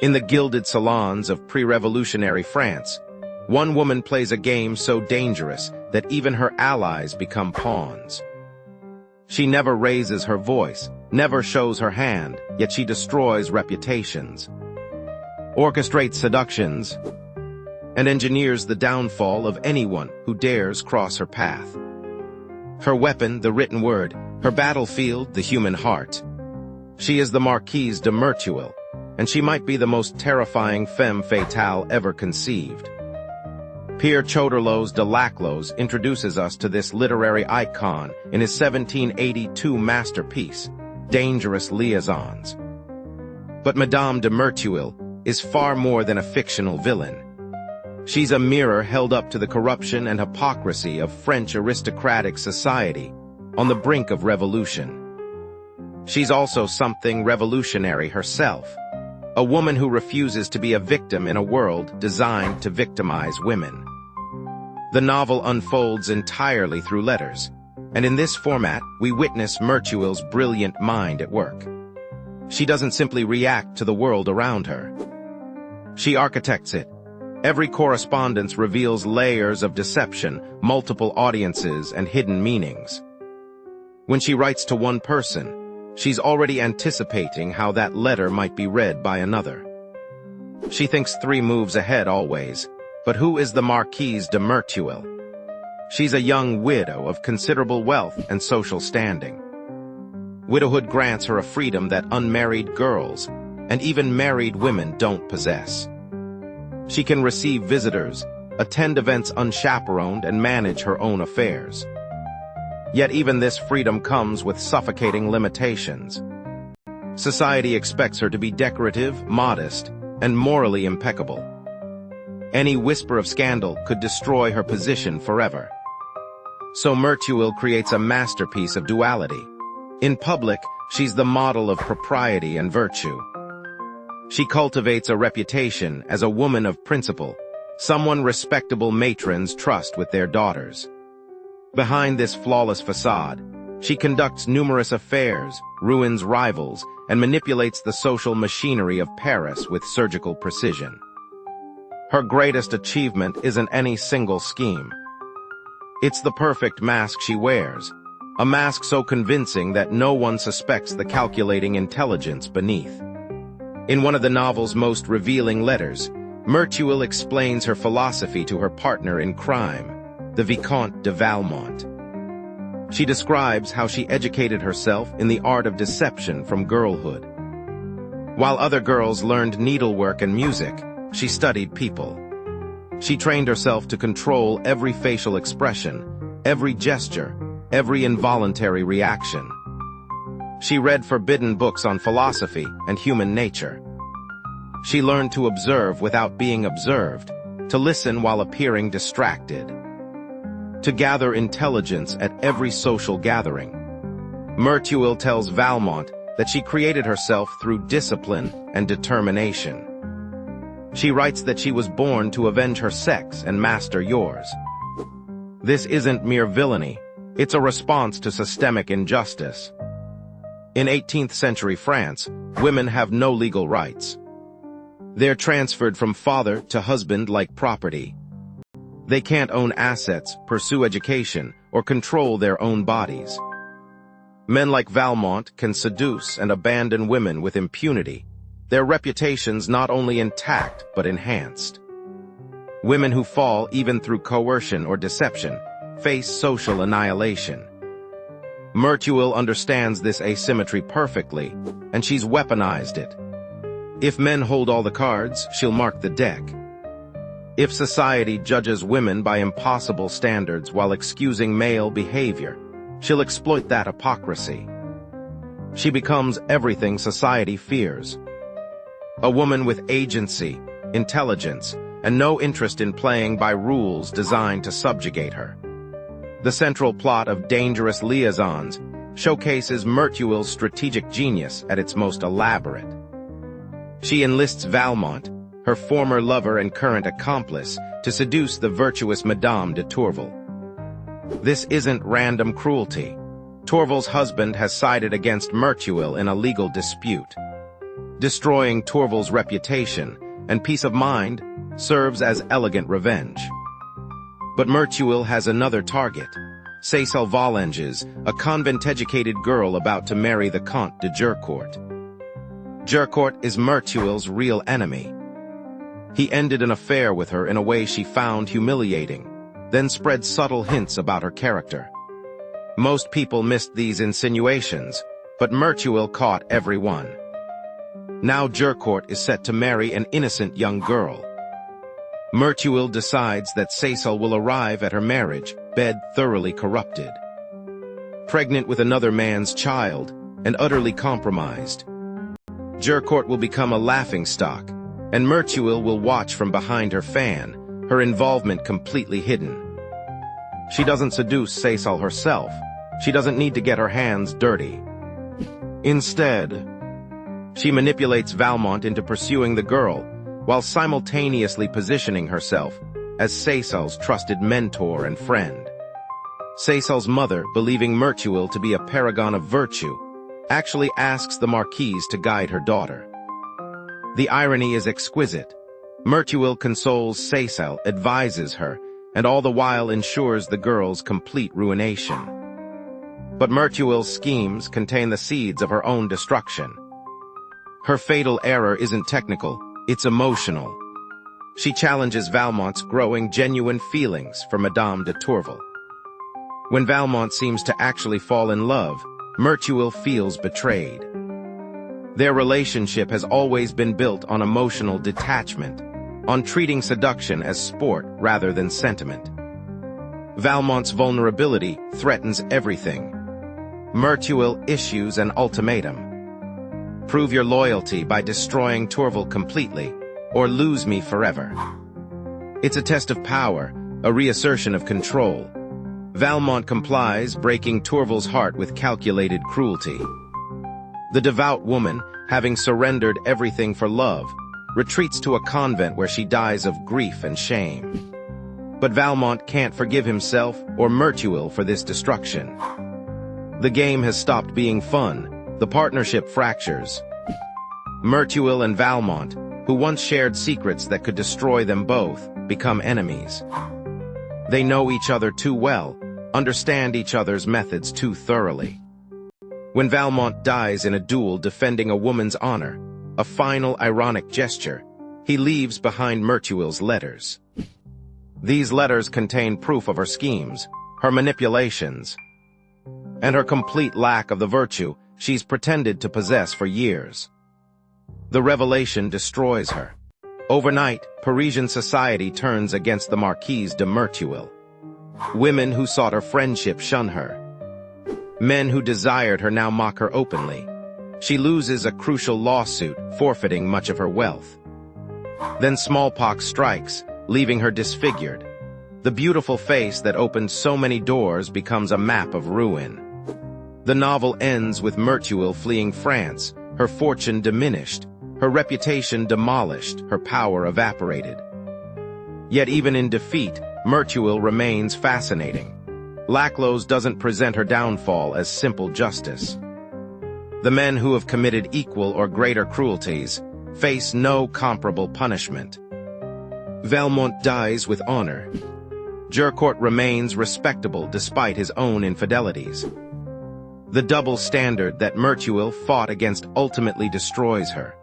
In the gilded salons of pre-revolutionary France, one woman plays a game so dangerous that even her allies become pawns. She never raises her voice, never shows her hand, yet she destroys reputations, orchestrates seductions, and engineers the downfall of anyone who dares cross her path. Her weapon, the written word; her battlefield, the human heart. She is the Marquise de Merteuil, and she might be the most terrifying femme fatale ever conceived. Pierre Choderlos de Laclos introduces us to this literary icon in his 1782 masterpiece, Dangerous Liaisons. But Madame de Merteuil is far more than a fictional villain. She's a mirror held up to the corruption and hypocrisy of French aristocratic society on the brink of revolution. She's also something revolutionary herself, a woman who refuses to be a victim in a world designed to victimize women. The novel unfolds entirely through letters, and in this format, we witness Merteuil's brilliant mind at work. She doesn't simply react to the world around her. She architects it. Every correspondence reveals layers of deception, multiple audiences, and hidden meanings. When she writes to one person, she's already anticipating how that letter might be read by another. She thinks 3 moves ahead always. But who is the Marquise de Merteuil? She's a young widow of considerable wealth and social standing. Widowhood grants her a freedom that unmarried girls and even married women don't possess. She can receive visitors, attend events unchaperoned, and manage her own affairs. Yet even this freedom comes with suffocating limitations. Society expects her to be decorative, modest, and morally impeccable. Any whisper of scandal could destroy her position forever. So Merteuil creates a masterpiece of duality. In public, she's the model of propriety and virtue. She cultivates a reputation as a woman of principle, someone respectable matrons trust with their daughters. Behind this flawless facade, she conducts numerous affairs, ruins rivals, and manipulates the social machinery of Paris with surgical precision. Her greatest achievement isn't any single scheme. It's the perfect mask she wears, a mask so convincing that no one suspects the calculating intelligence beneath. In one of the novel's most revealing letters, Merteuil explains her philosophy to her partner in crime, the Vicomte de Valmont. She describes how she educated herself in the art of deception from girlhood. While other girls learned needlework and music, she studied people. She trained herself to control every facial expression, every gesture, every involuntary reaction. She read forbidden books on philosophy and human nature. She learned to observe without being observed, to listen while appearing distracted, to gather intelligence at every social gathering. Merteuil tells Valmont that she created herself through discipline and determination. She writes that she was born to avenge her sex and master yours. This isn't mere villainy, it's a response to systemic injustice. In 18th century France, women have no legal rights. They're transferred from father to husband like property. They can't own assets, pursue education, or control their own bodies. Men like Valmont can seduce and abandon women with impunity, their reputations not only intact but enhanced. Women who fall even through coercion or deception face social annihilation. Merteuil understands this asymmetry perfectly, and she's weaponized it. If men hold all the cards, she'll mark the deck. If society judges women by impossible standards while excusing male behavior, she'll exploit that hypocrisy. She becomes everything society fears. A woman with agency, intelligence, and no interest in playing by rules designed to subjugate her. The central plot of Dangerous Liaisons showcases Merteuil's strategic genius at its most elaborate. She enlists Valmont, her former lover and current accomplice, to seduce the virtuous Madame de Tourvel. This isn't random cruelty. Tourvel's husband has sided against Merteuil in a legal dispute. Destroying Tourvel's reputation and peace of mind serves as elegant revenge. But Merteuil has another target. Cécile Volanges, a convent-educated girl about to marry the Comte de Gercourt. Gercourt is Merteuil's real enemy. He ended an affair with her in a way she found humiliating, then spread subtle hints about her character. Most people missed these insinuations, but Merteuil caught every one. Now Gercourt is set to marry an innocent young girl. Merteuil decides that Cécile will arrive at her marriage bed thoroughly corrupted, pregnant with another man's child, and utterly compromised. Gercourt will become a laughingstock, and Merteuil will watch from behind her fan, her involvement completely hidden. She doesn't seduce Cécile herself. She doesn't need to get her hands dirty. Instead, she manipulates Valmont into pursuing the girl, while simultaneously positioning herself as Cécile's trusted mentor and friend. Cécile's mother, believing Merteuil to be a paragon of virtue, actually asks the Marquise to guide her daughter. The irony is exquisite. Merteuil consoles Cécile, advises her, and all the while ensures the girl's complete ruination. But Merteuil's schemes contain the seeds of her own destruction. Her fatal error isn't technical, it's emotional. She challenges Valmont's growing genuine feelings for Madame de Tourvel. When Valmont seems to actually fall in love, Merteuil feels betrayed. Their relationship has always been built on emotional detachment, on treating seduction as sport rather than sentiment. Valmont's vulnerability threatens everything. Merteuil issues an ultimatum. Prove your loyalty by destroying Tourvel completely, or lose me forever. It's a test of power, a reassertion of control. Valmont complies, breaking Tourvel's heart with calculated cruelty. The devout woman, having surrendered everything for love, retreats to a convent where she dies of grief and shame. But Valmont can't forgive himself or Merteuil for this destruction. The game has stopped being fun. The partnership fractures. Merteuil and Valmont, who once shared secrets that could destroy them both, become enemies. They know each other too well, understand each other's methods too thoroughly. When Valmont dies in a duel defending a woman's honor, a final ironic gesture, he leaves behind Merteuil's letters. These letters contain proof of her schemes, her manipulations, and her complete lack of the virtue she's pretended to possess for years. The revelation destroys her. Overnight, Parisian society turns against the Marquise de Merteuil. Women who sought her friendship shun her. Men who desired her now mock her openly. She loses a crucial lawsuit, forfeiting much of her wealth. Then smallpox strikes, leaving her disfigured. The beautiful face that opened so many doors becomes a map of ruin. The novel ends with Merteuil fleeing France, her fortune diminished, her reputation demolished, her power evaporated. Yet even in defeat, Merteuil remains fascinating. Laclos doesn't present her downfall as simple justice. The men who have committed equal or greater cruelties face no comparable punishment. Valmont dies with honor. Gercourt remains respectable despite his own infidelities. The double standard that Merteuil fought against ultimately destroys her.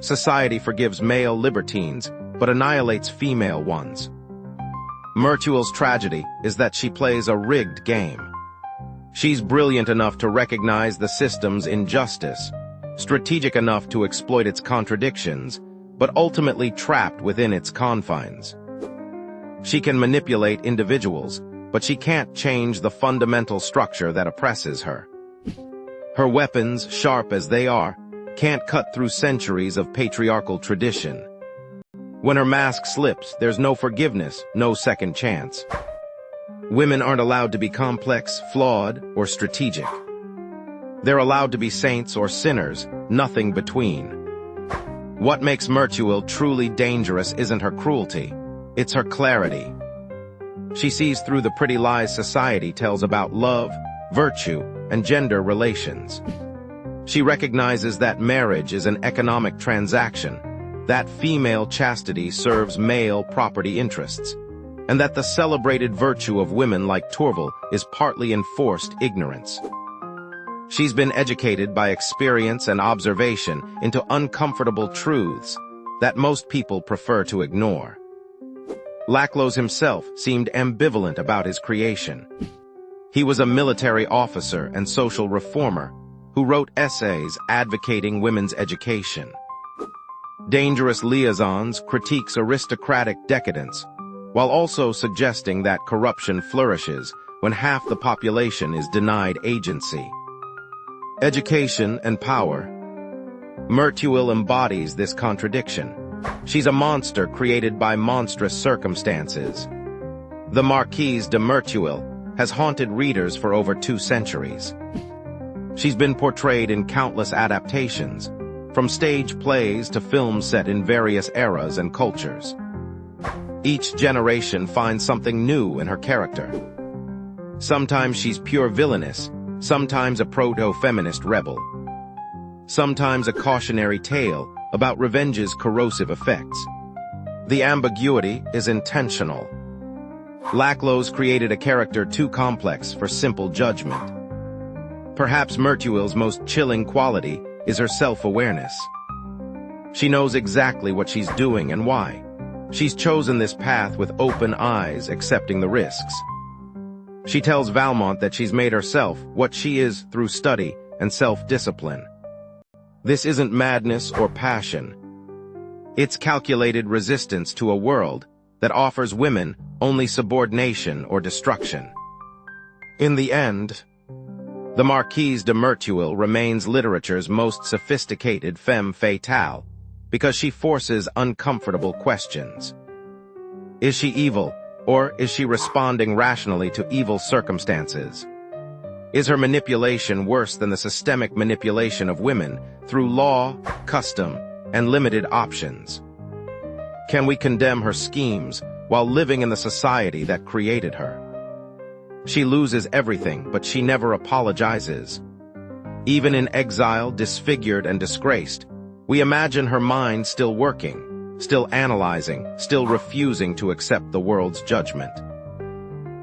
Society forgives male libertines, but annihilates female ones. Merteuil's tragedy is that she plays a rigged game. She's brilliant enough to recognize the system's injustice, strategic enough to exploit its contradictions, but ultimately trapped within its confines. She can manipulate individuals, but she can't change the fundamental structure that oppresses her. Her weapons, sharp as they are, can't cut through centuries of patriarchal tradition. When her mask slips, there's no forgiveness, no second chance. Women aren't allowed to be complex, flawed, or strategic. They're allowed to be saints or sinners, nothing between. What makes Merteuil truly dangerous isn't her cruelty, it's her clarity. She sees through the pretty lies society tells about love, virtue, and gender relations. She recognizes that marriage is an economic transaction, that female chastity serves male property interests, and that the celebrated virtue of women like Tourvel is partly enforced ignorance. She's been educated by experience and observation into uncomfortable truths that most people prefer to ignore. Laclos himself seemed ambivalent about his creation. He was a military officer and social reformer who wrote essays advocating women's education. Dangerous Liaisons critiques aristocratic decadence, while also suggesting that corruption flourishes when half the population is denied agency. Education and power. Merteuil embodies this contradiction. She's a monster created by monstrous circumstances. The Marquise de Merteuil has haunted readers for over 2 centuries. She's been portrayed in countless adaptations, from stage plays to films set in various eras and cultures. Each generation finds something new in her character. Sometimes she's pure villainous, sometimes a proto-feminist rebel, sometimes a cautionary tale about revenge's corrosive effects. The ambiguity is intentional. Laclos created a character too complex for simple judgment. Perhaps Merteuil's most chilling quality is her self-awareness. She knows exactly what she's doing and why. She's chosen this path with open eyes, accepting the risks. She tells Valmont that she's made herself what she is through study and self-discipline. This isn't madness or passion. It's calculated resistance to a world that offers women only subordination or destruction. In the end, the Marquise de Merteuil remains literature's most sophisticated femme fatale because she forces uncomfortable questions. Is she evil, or is she responding rationally to evil circumstances? Is her manipulation worse than the systemic manipulation of women through law, custom, and limited options? Can we condemn her schemes while living in the society that created her? She loses everything, but she never apologizes. Even in exile, disfigured and disgraced, we imagine her mind still working, still analyzing, still refusing to accept the world's judgment.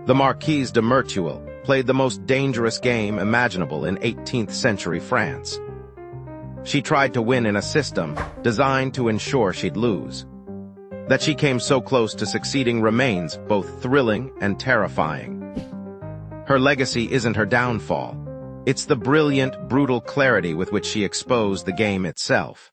The Marquise de Merteuil played the most dangerous game imaginable in 18th century France. She tried to win in a system designed to ensure she'd lose. That she came so close to succeeding remains both thrilling and terrifying. Her legacy isn't her downfall. It's the brilliant, brutal clarity with which she exposed the game itself.